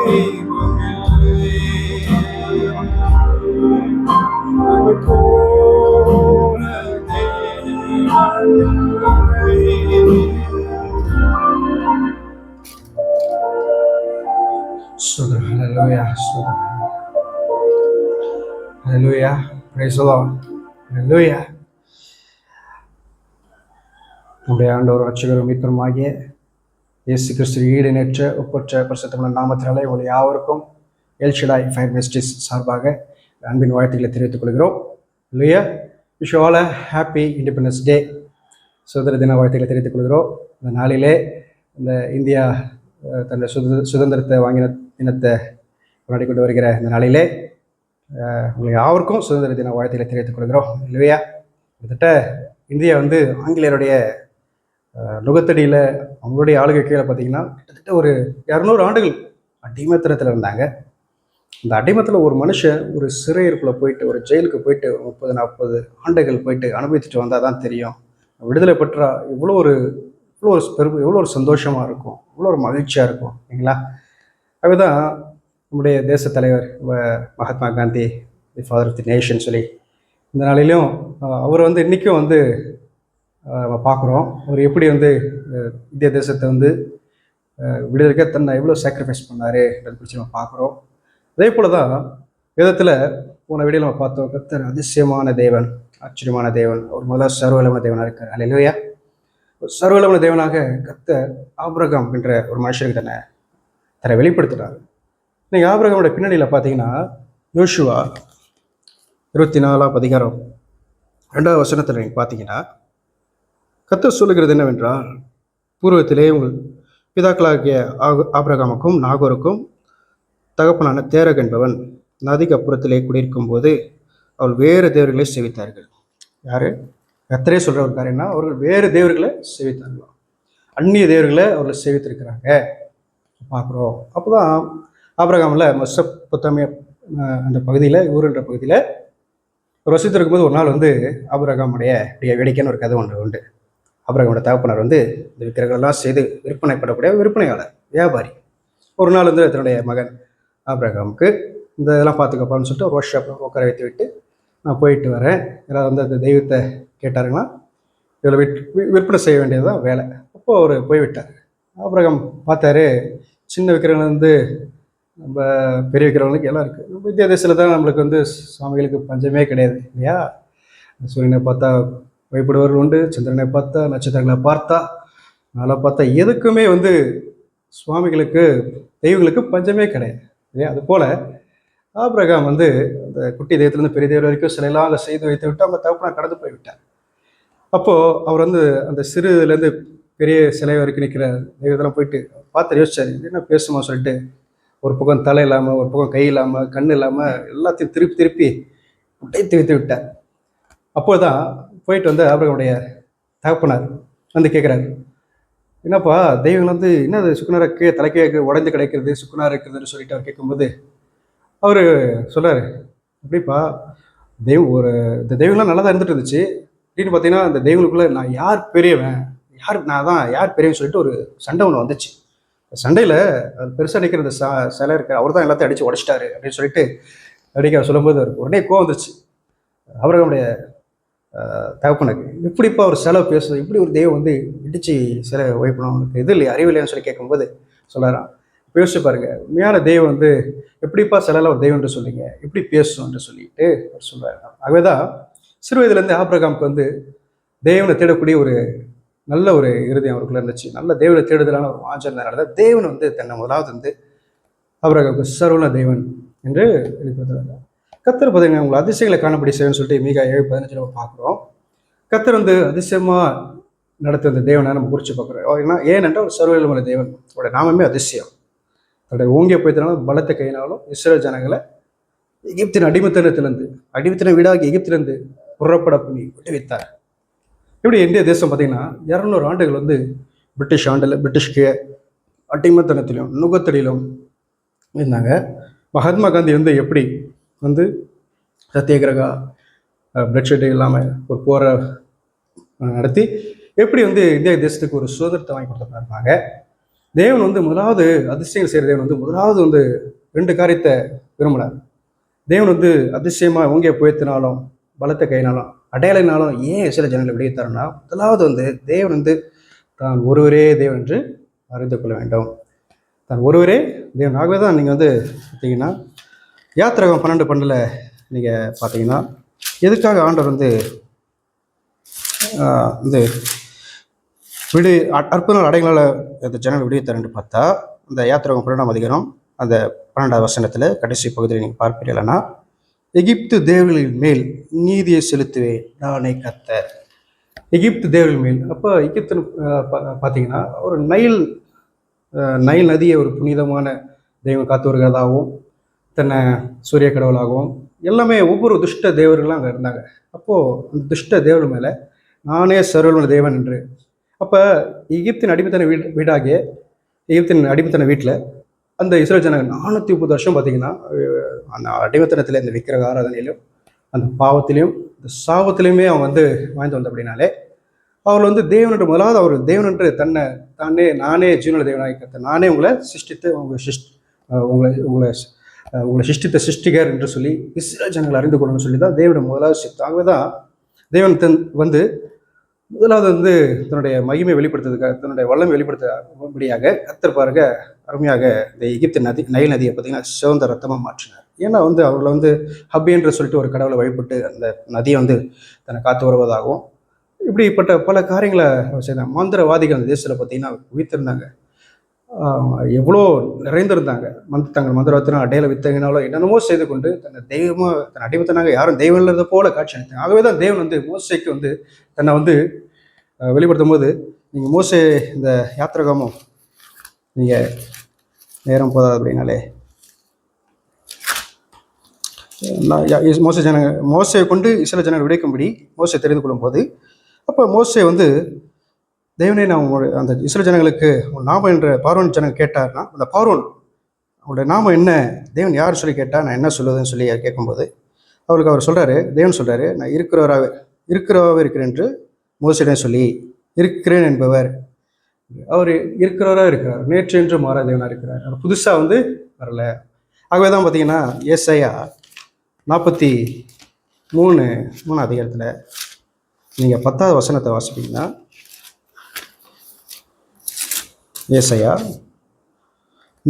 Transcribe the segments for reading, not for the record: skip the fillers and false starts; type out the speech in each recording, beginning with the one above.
Hallelujah. Hallelujah. Praise the Lord. Hallelujah. நம்முடைய ஆண்டவர் ரட்சகரும் மீட்பருமாகிய இயேசு கிறிஸ்து ஈடுநேற்ற ஒப்பற்ற பரிசுத்தமான நாமத்தினாலே உங்களை யாவருக்கும் எல்ஷடாய் ஃபயர் மினிஸ்ட்ரிஸ் சார்பாக அன்பின் வாழ்த்துக்களை தெரிவித்துக் கொள்கிறோம். இல்லையா? விஷ் ஆல் அ ஹாப்பி இண்டிபெண்டன்ஸ் டே. சுதந்திர தின வாழ்த்துக்களை தெரிவித்துக் கொள்கிறோம். இந்த நாளிலே இந்த இந்தியா தன்னுடைய சுதந்திரத்தை வாங்கின தினத்தை கொண்டாடி கொண்டு வருகிற இந்த நாளிலே உங்களுக்கு யாருக்கும் சுதந்திர தின வாழ்த்துக்களை தெரிவித்துக் கொள்கிறோம். இல்லையா? கிட்டத்தட்ட இந்தியா ஆங்கிலேயருடைய நுகத்தடியில் அவங்களுடைய ஆளுகை கீழே பார்த்தீங்கன்னா கிட்டத்தட்ட ஒரு 200 ஆண்டுகள் அடிமத்தனத்தில் இருந்தாங்க. இந்த அடிமத்தில் ஒரு மனுஷன் ஒரு சிறையிருப்பில் போயிட்டு ஒரு ஜெயிலுக்கு போயிட்டு 30-40 ஆண்டுகள் போயிட்டு அனுபவிச்சுட்டு வந்தால் தான் தெரியும் விடுதலை பெற்றா இவ்வளோ ஒரு சந்தோஷமாக இருக்கும், இவ்வளோ ஒரு மகிழ்ச்சியாக இருக்கும் இல்லைங்களா? அதுதான் நம்முடைய தேச தலைவர் Mahatma Gandhi, the father of the nation சொல்லி இந்த நாளிலும் அவர் இன்றைக்கும் நம்ம பார்க்குறோம். அவர் எப்படி இந்திய தேசத்தை விடுதலைக்க தன்னை எவ்வளோ சாக்ரிஃபைஸ் பண்ணார் அதை குறித்து நம்ம பார்க்குறோம். அதே போல் தான் வேதத்தில் போன வீடியோவில் நம்ம பார்த்தோம், கர்த்தர் அதிசயமான தேவன், ஆச்சரியமான தேவன், அவர் முதல்ல சர்வவல்லமை தேவனாக இருக்கார். அல்லேலூயா. சர்வவல்லமை தேவனாக கர்த்தர் ஆபிரகாம் என்ற ஒரு மனுஷனுக்கு தன்னை வெளிப்படுத்தினார். நீங்கள் ஆபிரகாமோட பின்னணியில் பார்த்தீங்கன்னா யோசுவா 24ஆம் அதிகாரம் 2வது வசனத்தில் நீங்கள் பார்த்தீங்கன்னா கர்த்தர் சொல்லுகிறது என்னவென்றால், பூர்வத்திலே உங்கள் பிதாக்களாகிய ஆபிரகாமுக்கும் நாகோருக்கும் தகப்பனான தேரக் என்பவன் நதிக்கு அப்புறத்திலே குடியிருக்கும் போது அவள் வேறு தேவர்களை சேவித்தார்கள். யாரு? கர்த்தரே சொல்கிற ஒரு காரியம்னா அவர்கள் வேறு தேவர்களை சேவித்தார்களாம், அந்நிய தேவர்களை அவர்கள் சேவித்திருக்கிறாங்க பார்க்குறோம். அப்போ தான் ஆபிரகாமில் மெசொப்பொத்தாமியா அந்த பகுதியில் ஊருன்ற பகுதியில் ஒரு வசித்து இருக்கும்போது ஒரு நாள் ஆபிரகாமுடைய வேடிக்கையான ஒரு கதை ஒன்று உண்டு. ஆபிரகாமோட தகப்பனார் இந்த விக்கிரகங்கள்லாம் செய்து விற்பனைப்படக்கூடிய விற்பனையாளர், வியாபாரி. ஒரு நாள் தன்னுடைய மகன் ஆபிரகாமுக்கு இந்த இதெல்லாம் பார்த்துக்கப்பான்னு சொல்லிட்டு ஒரு ஒர்க் ஷாப்பில் உட்கார வைத்து விட்டு, நான் போயிட்டு வரேன், யாராவது அந்த தெய்வத்தை கேட்டாருங்கன்னா இதில் விற்பனை செய்ய வேண்டியது தான் வேலை. அப்போது அவர் போய்விட்டார். ஆபிரகாம் பார்த்தாரு, சின்ன விக்கிரகங்கள் நம்ம பெரிய விக்கிரகங்களுக்கு எல்லாம் இருக்குது. நம்ம இந்திய தேசத்தில் தான் நம்மளுக்கு சுவாமிகளுக்கு பஞ்சமே கிடையாது இல்லையா? சூரியனை பார்த்தா வழிபடுவர்கள் உண்டு, சந்திரனை பார்த்தா, நட்சத்திரங்களை பார்த்தா, நல்லா பார்த்தா, எதுக்குமே சுவாமிகளுக்கு தெய்வங்களுக்கு பஞ்சமே கிடையாது இல்லையா? அதுபோல் ஆபிரகாம் அந்த குட்டி தெய்வத்திலேருந்து பெரிய தெய்வம் வரைக்கும் சிலையெல்லாம் அங்கே செய்து வைத்து விட்டு அவங்க தகப்பனார் கடந்து போய்விட்டார். அப்போது அவர் அந்த சிறுலேருந்து பெரிய சிலை வரைக்கும் நிற்கிற தெய்வத்தெல்லாம் போயிட்டு பார்த்து யோசிச்சார், என்ன பேசுமா சொல்லிட்டு ஒரு பக்கம் தலை இல்லாமல், ஒரு பக்கம் கை இல்லாமல், கண் இல்லாமல் எல்லாத்தையும் திருப்பி உடைத்து வைத்து விட்டார். அப்போது தான் போயிட்டு ஆபிரகாமுடைய தகப்பனார் கேட்குறாரு, என்னப்பா தெய்வங்கள் என்னது சுக்குனார தலைக்கே உடைந்து கிடைக்கிறது, சுக்குனார் இருக்கிறதுன்னு சொல்லிட்டு அவர் கேட்கும்போது அவர் சொல்கிறார், அப்படிப்பா இந்த தெய்வங்கள்லாம் நல்லா தான் இருந்துட்டு இருந்துச்சு. அப்படின்னு பார்த்தீங்கன்னா அந்த தெய்வங்களுக்குள்ளே நான் யார் பெரியவன், யார் பெரியவன் சொல்லிட்டு ஒரு சண்டை ஒன்று வந்துச்சு. சண்டையில் பெருசாக நிற்கிற இந்த சிலை இருக்க அவர் தான் எல்லாத்தையும் அடித்து உடைச்சிட்டாரு அப்படின்னு சொல்லிட்டு அடிக்க சொல்லும்போது அவருக்கு உடனே கோவம் வந்துச்சு. ஆபிரகாமுடைய தகப்பனுக்கு, இப்படிப்பா ஒரு சிலை பேசுது, இப்படி ஒரு தெய்வம் இடிச்சு சிலை வைப்பணும், அவனுக்கு இது இல்லையா, அறிவு இல்லையான்னு சொல்லி கேட்கும்போது சொல்கிறான், பேசி பாருங்க, உண்மையான தெய்வம் எப்படிப்பா சிலையில் ஒரு தெய்வம் என்று சொல்லிங்க, எப்படி பேசும்ன்று சொல்லிட்டு அவர் சொல்கிறார். ஆகவே தான் சிறு வயதுலேருந்து ஆபிரகாமுக்கு தெய்வனை தேடக்கூடிய ஒரு நல்ல ஒரு இருதயம் அவருக்குள்ள இருந்துச்சு. நல்ல தேவனை தேடுதலான ஒரு வாஞ்சனால தான் தேவன் தன்னை முதலாவது ஆபிரகாமுக்கு சர்வ தேவன் என்று வெளிப்படுத்துறாங்க. கர்த்தர் பார்த்தீங்கன்னா உங்களை அதிசயங்களை காணப்படி செய்யணும்னு சொல்லிட்டு மீகா 7:15 நம்ம பார்க்குறோம். கர்த்தர் அதிசயமாக நடத்த அந்த தேவனை நம்ம குறித்து பார்க்குறோம். ஏனென்றால் ஒரு சர்வவல்லமை தேவன், அவருடைய நாமமே அதிசயம். அவருடைய ஓங்கிய போய்த்தனால பலத்த கையினாலும் இஸ்ரவேல் ஜனங்களை எகிப்தின் அடிமைத்தன வீடாகி எகிப்திலிருந்து புறப்பட பண்ணி விட்டுவித்தார். இப்படி இந்திய தேசம் பார்த்தீங்கன்னா 200 ஆண்டுகள் பிரிட்டிஷ்க்கு அடிமைத்தனத்திலும் நுகத்தடியிலும் இருந்தாங்க. மகாத்மா காந்தி எப்படி சத்தியகிரகா பிளட் ஷெட் இல்லாமல் ஒரு போரை நடத்தி எப்படி இந்திய தேசத்துக்கு ஒரு சுதந்திரத்தை வாங்கி கொடுத்துருப்பாங்க. தேவன் வந்து முதலாவது அதிசயம் செய்கிற தேவன் வந்து முதலாவது வந்து 2 காரியத்தை விரும்பினார். தேவன் வந்து அதிசயமாக ஓங்கிய புயத்தினாலும் பலத்த கையினாலும் அடையாளினாலும் ஏன் சில ஜனங்களை விடுவித்தாருன்னா, முதலாவது வந்து தேவன் வந்து தான் ஒருவரே தேவன் என்று அறிந்து கொள்ள வேண்டும். தான் ஒருவரே தேவன். ஆகவே தான் நீங்கள் வந்து பார்த்தீங்கன்னா யாத்திராகமம் 12:12 நீங்கள் பார்த்தீங்கன்னா எதுக்காக ஆண்டவர் வந்து இந்த அற்புத நாள் அடைகளால் இந்த ஜனங்கள் விடுவித்தார் பார்த்தா, இந்த யாத்திராகமம் 12ஆம் அதிகாரம் அந்த 12வது வசனத்தில் கடைசி பகுதியில் நீங்கள் பார்ப்பீர்கள்னா, எகிப்து தேவர்களின் மேல் நீதியை செலுத்துவேன் நானே கர்த்தர். எகிப்து தேவர்கள் மேல். அப்போ எகிப்து பார்த்தீங்கன்னா ஒரு நைல் நதியை ஒரு புனிதமான தெய்வம் காத்து வருகிறதாகவும் தன்னை சூரிய கடவுளாகவும் எல்லாமே ஒவ்வொரு துஷ்ட தேவர்களும் அங்கே இருந்தாங்க. அப்போது அந்த துஷ்ட தேவர்கள் மேலே நானே சர்வவல்ல தேவன் என்று. அப்போ எகிப்தின் அடிமைத்தன வீடாகிய எகிப்தின் அடிமைத்தன வீட்டில் அந்த இஸ்ரேல் ஜனங்கள் 430 வருஷம் பார்த்தீங்கன்னா அந்த அடிமைத்தனத்தில் இந்த விக்கிரக ஆராதனையிலும் அந்த பாவத்திலையும் இந்த சாபத்திலையுமே அவங்க வந்து வாழ்ந்து வந்த அப்படின்னாலே அவர் வந்து தேவன் என்று முதலாவது அவர் தேவன் என்று நானே ஜீவனுள்ள தேவனாக கர்த்தர், நானே உங்களை சிருஷ்டித்து உங்களை சிருஷ்டித்த சிருஷ்டிகர் என்று சொல்லி இஸ்ரேல் ஜனங்கள் அறிந்து கொள்ளணும்னு சொல்லி தான் தேவனுடைய முதலாவது சித்தம். ஆகவே தான் தேவன் வந்து முதலாவது வந்து தன்னுடைய மகிமை வெளிப்படுத்துறதுக்காக, தன்னுடைய வல்லமை வெளிப்படுத்தும்படியாக கர்த்தர் பாருங்க அருமையாக இந்த எகிப்து நைல் நதியை பார்த்தீங்கன்னா சிவந்த ரத்தமாக மாற்றினார். ஏன்னா வந்து அவர்களை வந்து ஹப்பி என்று சொல்லிட்டு ஒரு கடவுளை வழிபட்டு அந்த நதியை வந்து தன்னை காத்து வருவதாகவும் இப்படிப்பட்ட பல காரியங்களை செய்தாங்க. மந்திரவாதிகள் அந்த தேசத்தில் பார்த்தீங்கன்னா உயிர்த்திருந்தாங்க, எவ்வளோ நிறைந்திருந்தாங்க. தங்கள் மந்திரவாதத்தினா அடையாள வித்தங்கினாலும் என்னென்னமோ செய்து கொண்டு தன் அடிமைத்தனாங்க யாரும் தெய்வம் இல்லாத போல காட்சி அளித்தாங்க. ஆகவே தான் தேவன் வந்து மோசைக்கு வந்து தன்னை வந்து வெளிப்படுத்தும் போது, நீங்கள் மோசே இந்த யாத்திராகமம் நீங்கள் நேரம் போதாது அப்படின்னாலே மோசையை கொண்டு இஸ்ரவேல் ஜனங்கள் விடைக்கும்படி மோசை தெரிந்து கொள்ளும் போது, அப்போ மோசே வந்து தேவனே நான் அந்த இஸ்ரவேல் ஜனங்களுக்கு நாமம் என்ற பார்வோன் ஜனங்கள் கேட்டார்னா, அந்த பார்வோன் அவருடைய நாமம் என்ன, தேவன் யார் சொல்லி கேட்டால் நான் என்ன சொல்லுவதுன்னு சொல்லி கேட்கும்போது அவருக்கு அவர் சொல்கிறாரு, தேவன் சொல்கிறாரு, நான் இருக்கிறவராகவே இருக்கிறேன் என்று மோசையிடம் சொல்லி, இருக்கிறேன் என்பவர் அவர் இருக்கிறவராக இருக்கிறார், நேற்று என்று மாறா தேவனாக இருக்கிறார், அவர் புதுசாக வந்து வரல. ஆகவே தான் பார்த்தீங்கன்னா ஏசாயா 43 அதிகாரத்தில் நீங்கள் 10வது வசனத்தை வாசிப்பீங்கன்னா, ஏசாயா,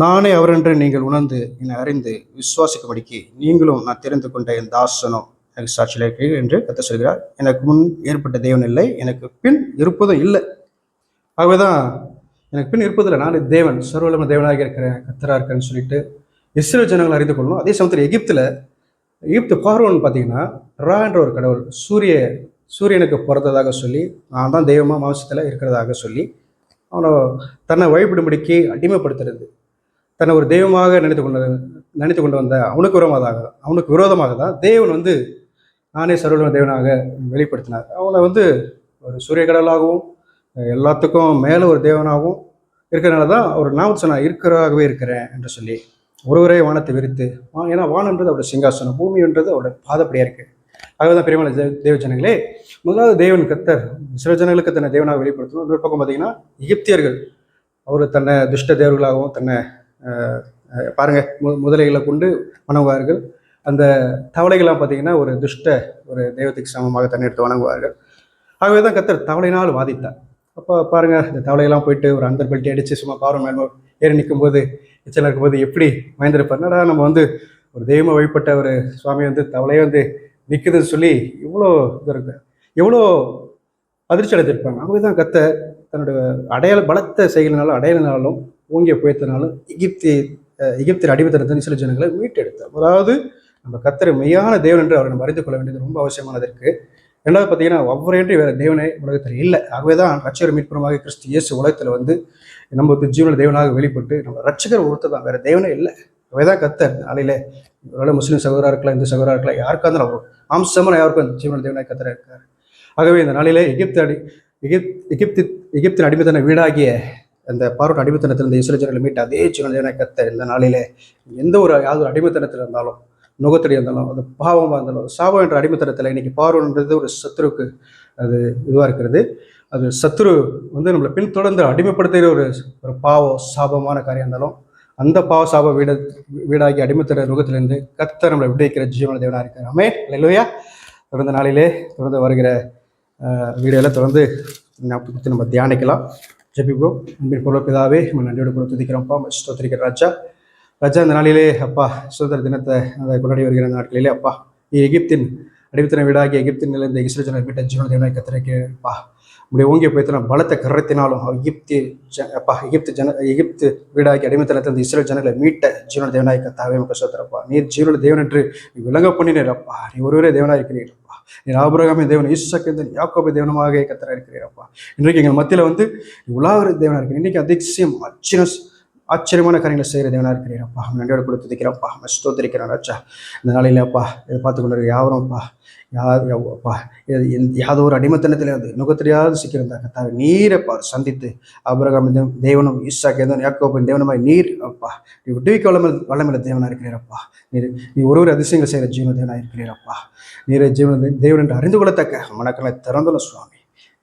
நானே அவரென்று நீங்கள் உணர்ந்து என்னை அறிந்து விசுவாசிக்கும்படிக்கு நீங்களும் நான் தெரிந்து கொண்ட என் தாசனும் எனக்கு சாட்சியில் இருக்கிறீர்கள் என்று கர்த்தர் சொல்கிறார். எனக்கு முன் ஏற்பட்ட தேவன் இல்லை, எனக்கு பின் இருப்பதும் இல்லை. ஆகவே தான் எனக்கு பின் இருப்பதில்லை, நான் தேவன் சர்வவல்லமை தேவனாக இருக்கிறேன், கர்த்தராக இருக்கேன்னு சொல்லிட்டு இஸ்ரவேல் ஜனங்களை அறிந்து கொள்ளணும். அதே சமயத்தில் எகிப்து பார்வோன் பார்த்தீங்கன்னா ரா என்ற ஒரு கடவுள் சூரியனுக்கு பிறந்ததாக சொல்லி, நான் தான் தெய்வமாக மாம்சத்தில் இருக்கிறதாக சொல்லி அவனை தன்னை வழிபடும்படிக்கு அடிமைப்படுத்துறது, தன்னை ஒரு தெய்வமாக நினைத்து கொண்டு வந்த அவனுக்கு விரோதமாக தான் தேவன் வந்து நானே சர்வவல்லமை தேவனாக வெளிப்படுத்தினார். அவனை வந்து ஒரு சூரிய கடவுளாகவும் எல்லாத்துக்கும் மேலே ஒரு தேவனாகவும் இருக்கிறனால தான் அவர் நாமத்தை சொன்னார், இருக்கிறாகவே இருக்கிறேன் என்று சொல்லி. ஒருவரே வானத்தை விரித்து, ஏன்னா வானன்றது அவருடைய சிங்காசனம், பூமின்றது அவருடைய பாதப்படியாக இருக்குது. ஆகவே தான் பெரியமான தேவ ஜனங்களே, முதலாவது தேவன் கர்த்தர் இஸ்ரவேல் ஜனங்களுக்கு தன்னை தேவனாக வெளிப்படுத்தணும். இன்னொரு பக்கம் பார்த்தீங்கன்னா எகிப்தியர்கள் அவர் தன்னை துஷ்ட தேவர்களாகவும் தன்னை பாருங்க முதலைகளை கொண்டு வணங்குவார்கள். அந்த தவளைகள்லாம் பார்த்தீங்கன்னா ஒரு தெய்வத்துக்கு சமமாக தன்னை எடுத்து வணங்குவார்கள். ஆகவே தான் கர்த்தர் தவளையினால் வாதித்தார். அப்போ பாருங்க, இந்த தவளையெல்லாம் போயிட்டு ஒரு அந்தர் பெல்ட்டி அடித்து சும்மா பார்வை மேலே ஏறி நிற்கும்போது எச்சல் இருக்கும்போது எப்படி வாய்ந்திருப்பார். என்னடா நம்ம வந்து ஒரு தெய்வமாக வழிபட்ட ஒரு சுவாமி வந்து தவளையை வந்து நிற்குதுன்னு சொல்லி இவ்வளோ இது இருக்கு, எவ்வளோ அதிர்ச்சி அடைஞ்சிருப்பாங்க. ஆகவே தான் கர்த்தர் தன்னுடைய பலத்த செயலினாலும் அடையாளனாலும் ஓங்கிய புயத்தினாலும் எகிப்தின் அடிமைத்தனத்தின் இஸ்ரவேல் ஜனங்களை மீட்டெடுத்தார். அதாவது நம்ம கர்த்தர் மெய்யான தேவன் என்று அவரை நம்ம அறிந்து கொள்ள வேண்டியது ரொம்ப அவசியமானது இருக்குது. ரெண்டாவது பார்த்தீங்கன்னா அவரையின்றி வேறு தேவனே உலகத்தில் இல்லை. ஆகவே தான் ரட்சகர் மீட்புறமாக கிறிஸ்து இயேசு உலகத்தில் வந்து நம்ம ஜீவன தேவனாக வெளிப்பட்டு நம்ம ரட்சகர் ஒருத்தர் தான், வேறு தேவனே இல்லை. ஆகவே தான் கர்த்தர் நாளையில் ஒருவேளை முஸ்லீம் சகோதராக இருக்கலாம், இந்து சகோதராக இருக்கலாம், யாருக்காக இருந்தாலும் அவர் மாம்சமான யாருக்கும் அந்த ஜீவன தேவனாக கர்த்தராக இருக்கார். ஆகவே இந்த நாளிலே எகிப்தின் அடிமைத்தன வீடாகிய அந்த பார்வோன் அடிமைத்தனத்தில் இந்த இஸ்ரவேல் ஜனங்களை மீட்ட அதே ஜீவன தேவனாக கர்த்தர் இந்த நாளிலே யாவது அடிமைத்தனத்தில் இருந்தாலும், நுகத்தடி இருந்தாலும், அது பாவமாக இருந்தாலும், சாபம் என்ற அடிமைத்தனத்தில் இன்னைக்கு பார்வோன்றது ஒரு சத்துருக்கு அது இதுவாக இருக்கிறது. அது சத்துரு வந்து நம்மளை பின்தொடர்ந்து அடிமைப்படுத்துகிற ஒரு ஒரு சாபமான காரியம் இருந்தாலும் அந்த சாப வீடாகி அடிமைத்தர ரோகத்திலிருந்து கர்த்தர் நம்மளை விடுவிக்கிற ஜீவன தேவனாக இருக்கார். ஆமென். அல்லேலூயா. தொடர்ந்த நாளிலே தொடர்ந்து வருகிற வீடியோவில் தொடர்ந்து நம்ம தியானிக்கலாம். ஜெபிப்போம். அன்பின் பிதாவே, நம்ம நன்றியோடு கூட துதிக்கிறோம்ப்பா, ஸ்தோத்திரிக்கிற ராஜா. இந்த நாளிலே அப்பா சுதந்திர தினத்தை அதை கொண்டாடி வருகிற நாட்களிலே அப்பா எகிப்தின் அடிமைத்தன வீடாகி எகிப்தின் நிலைந்த இஸ்ரேல் ஜனங்கள் மீட்ட ஜீவன தேவனாய் கர்த்தரைப்பா உடைய ஓங்கிய போய்த்தன பலத்த கரத்தினாலும் எகிப்து வீடாகி அடிமைத்தனத்தை அந்த இஸ்ரேல் ஜனங்களை மீட்ட ஜீவன தேவனாய் கர்த்தாவே உமக்கு ஸ்தோத்திரப்பா. நீர் ஜீவன தேவன் என்று விளங்க பண்ணினீரப்பா. நீ ஒருவரே தேவனாய் இருக்கிறீரப்பா. நீர் ஆபிரகாமின் தேவன், ஈசாக்கின் யாக்கோபின் தேவனமாக கர்த்தராக இருக்கிறீரப்பா. இன்றைக்கு எங்கள் மத்தியில் வந்து உலாவுற தேவனாக இருக்கிற இன்னைக்கு அதிசயம் ஆச்சரியமான காரியங்களை செய்கிற தேவனாக இருக்கிறீரப்பா. நன்றியோடு கூட துதிக்கிறோம்ப்பா, ஸ்தோத்திரிக்கிறேன் ராஜா. இந்த நாளையில் அப்பா இதை பார்த்து கொண்டு யாவரும்ப்பா யாதோ ஒரு அடிமத்தனத்தில் நுக தெரியாது சிக்கியிருந்தா கர்த்தாவே நீரப்பா சந்தித்து ஆபிரகாமின் தேவனும் ஈசாக்கின் யாக்கோபின் தேவனுமாய் நீர் அப்பா நீ விடுவிக்க வல்லமையுள்ள தேவனாக இருக்கிறீரப்பா. நீ ஒரு அதிசயங்கள் செய்கிற ஜீவன தேவனாக இருக்கிறீரப்பா. நீரை ஜீவன தேவன் என்று அறிந்து கொள்ளத்தக்க மனக்களை திறந்துள்ள சுவாமி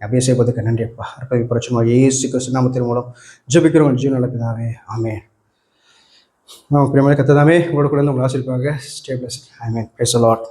அபிஷேகத்துக்கு நன்றியப்பா. அற்புத பிரச்சனை இயேசு கிறிஸ்து நாமத்தின் மூலம் ஜெபிக்கிறோம் ஜீவன பிதாவே. ஆமென். பிரியமான கர்த்தர் தாமே உங்களோட கூட உங்களை ஆசீர்வதிப்பாங்க. Stay blessed. Amen. Praise the Lord.